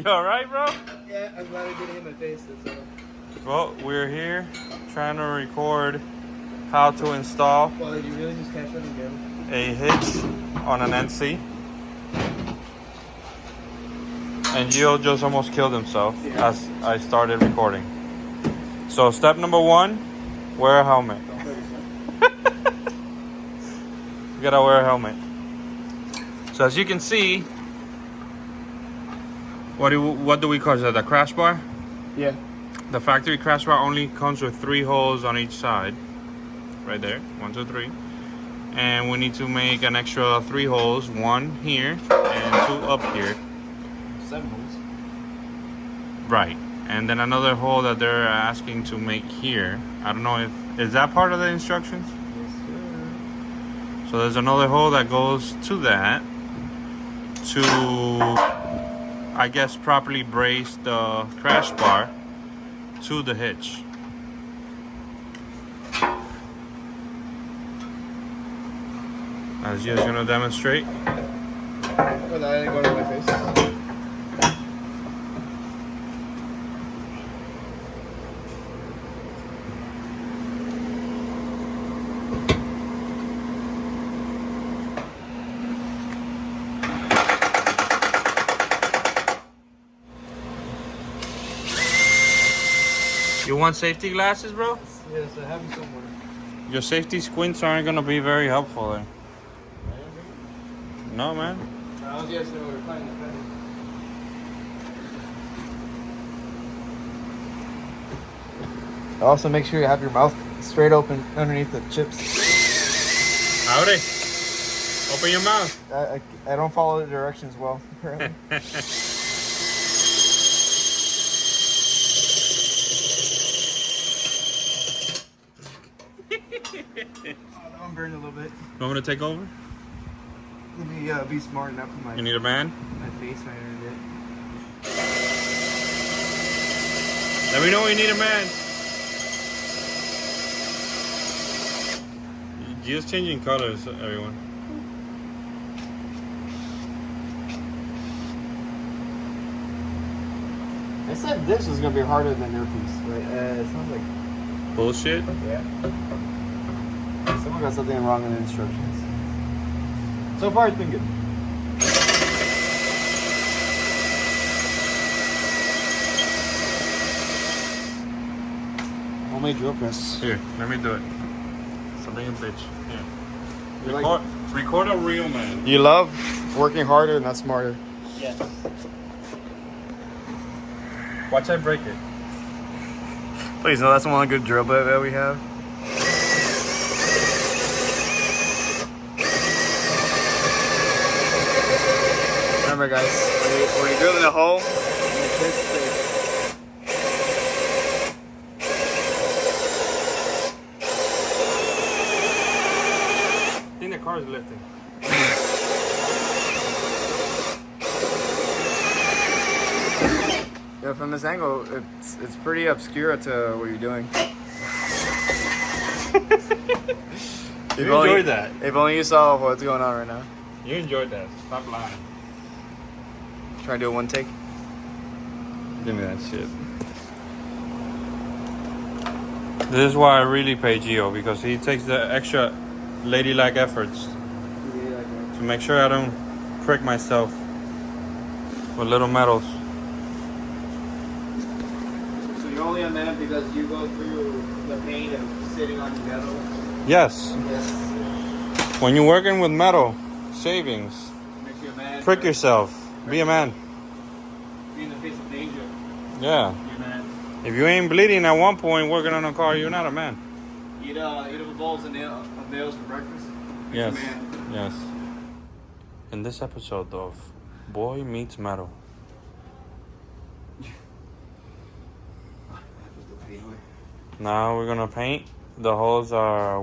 You alright, bro? Yeah, I'm glad I didn't hit my face. That's all. Well, we're here trying to record how to install Well, did you really just catch that again? a hitch on an NC. And Gio just almost killed himself as I started recording. So step number 1, wear a helmet. Don't hurt yourself. You gotta wear a helmet. So as you can see, what do we call it? The crash bar? Yeah. The factory crash bar only comes with 3 holes on each side. Right there, 1, 2, 3. And we need to make an extra 3 holes, 1 here and 2 up here. 7 holes. Right. And then another hole that they're asking to make here. I don't know if, is that part of the instructions? Yes, sir. So there's another hole that goes to that to, I guess, properly brace the crash bar to the hitch. As Gio's gonna demonstrate. Well, that didn't go to my face. You want safety glasses, bro? Yes, I have them somewhere. Your safety squints aren't gonna be very helpful there. No, man. I was yesterday we were playing the pen. Also, make sure you have your mouth straight open underneath the chips. Howdy. Open your mouth. I don't follow the directions well, apparently. That one burned a little bit. You want me to take over? Let me be smart enough for my You need a man? face right under it. Let me know when you need a man. Just changing colors, everyone. I said this was gonna be harder than your piece, but it sounds like Bullshit. yeah. Someone got something wrong in the instructions. So far, it's been good. Homemade drill press. Here, let me do it. Something a bitch. Here. You Record a real man. You love working harder and not smarter. Yes. Watch I break it. Please, no, that's one good drill bit that we have. Remember, guys, when you're drilling a hole, I think the car is lifting. yeah, from this angle, it's pretty obscure to what you're doing. You enjoyed that. If only you saw what's going on right now. You enjoyed that. Stop lying. Try to do a one take. Give me that shit. This is why I really pay Gio, because he takes the extra ladylike efforts to make sure I don't prick myself with little metals. So you're only a man because you go through the pain of sitting on metal? Yes. Yes. When you're working with metal shavings, Makes you a man. prick yourself. Be a man. Be in the face of danger. Yeah. Be a man. If you ain't bleeding at one point working on a car, you're not a man. Eat up balls and nails for breakfast. Makes Yes. you a man. Yes. In this episode of Boy Meets Metal. Now we're gonna paint the holes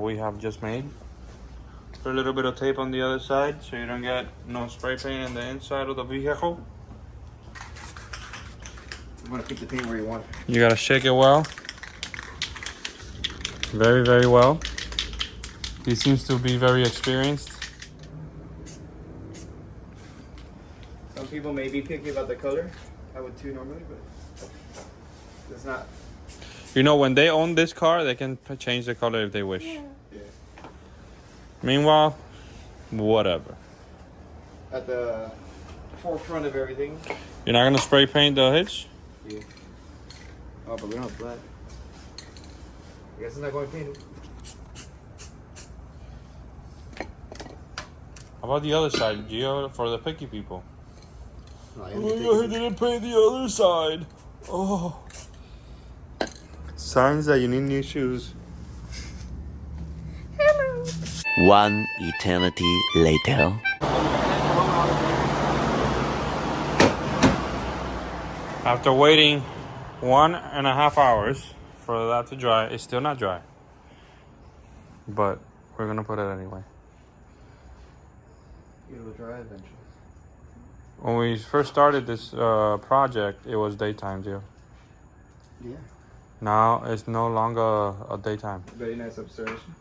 we have just made. Put a little bit of tape on the other side so you don't get no spray paint in the inside of the vehicle. You want to keep the paint where you want it. You gotta shake it well. Very, very well. He seems to be very experienced. Some people may be picky about the color. I would too normally, but it's not. You know, when they own this car, they can change the color if they wish. Yeah. Meanwhile, whatever. At the forefront of everything. You're not gonna spray paint the hitch? Yeah. Oh, but we don't have black. I guess it's not going painted. How about the other side, Gio, for the picky people? No, I didn't paint the other side. Oh. Signs that you need new shoes. One eternity later. After waiting 1.5 hours for that to dry, it's still not dry. But we're gonna put it anyway. It'll dry eventually. When we first started this project, it was daytime, Gio. Yeah. Now it's no longer a daytime. Very nice observation.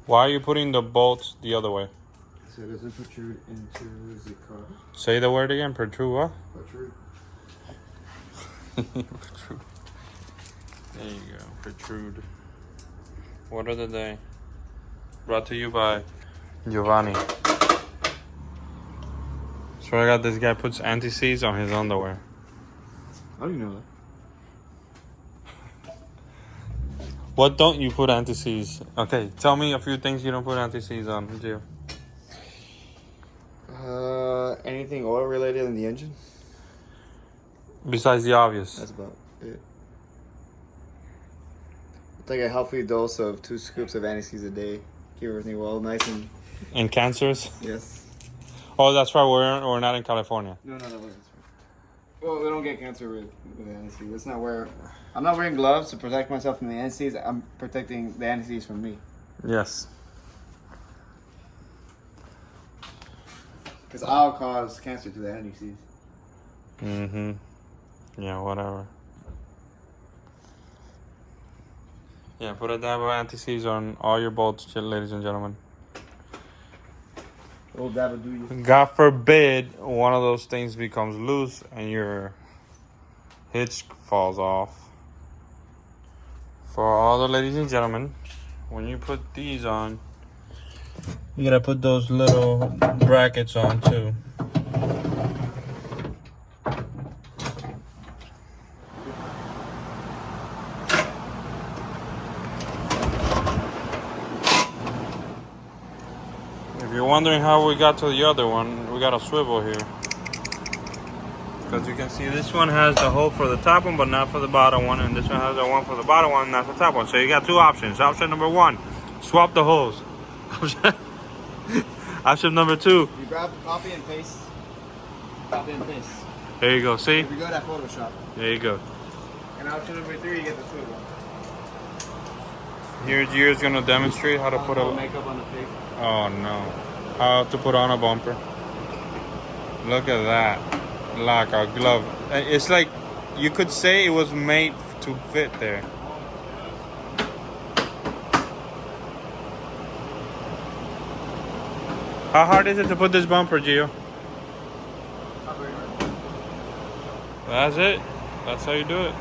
Why are you putting the bolts the other way? So it doesn't protrude into the car. Say the word again. Protrude what? Protrude. Protrude. There you go. Protrude. What of the day? Brought to you by Giovanni. So I got this guy puts anti-seize on his underwear. How do you know that? What don't you put anti-seize? Okay, tell me a few things you don't put anti-seize on, Gio. Anything oil related in the engine? Besides the obvious. That's about it. Take a healthy dose of 2 scoops of anti-seize a day. Keep everything well, nice and... And cancerous? Yes. Oh, that's right. We're not in California. No, that's right. Well, we don't get cancer with anti-seize. It's not where... I'm not wearing gloves to protect myself from the anti-seize. I'm protecting the anti-seize from me. Yes. Because I'll cause cancer to the anti-seize. Mm-hmm. Yeah, whatever. Yeah, put a dab of anti-seize on all your bolts, ladies and gentlemen. Old dab will do you. God forbid one of those things becomes loose and your hitch falls off. For all the ladies and gentlemen, when you put these on, you gotta put those little brackets on too. If you're wondering how we got to the other one, we got a swivel here. Because you can see this one has the hole for the top one, but not for the bottom one. And this one has the one for the bottom one, not the top one. So you got 2 options. Option number 1, swap the holes. Option number 2. You grab the copy and paste. Copy and paste. There you go, see? If you go to Photoshop. There you go. And option number 3, you get the swivel. Here, Gio's gonna demonstrate how to put a... makeup on the pig. Oh no. How to put on a bumper. Look at that. Like a glove. It's like you could say it was made to fit there. How hard is it to put this bumper, Gio? Not very hard. That's it. That's how you do it.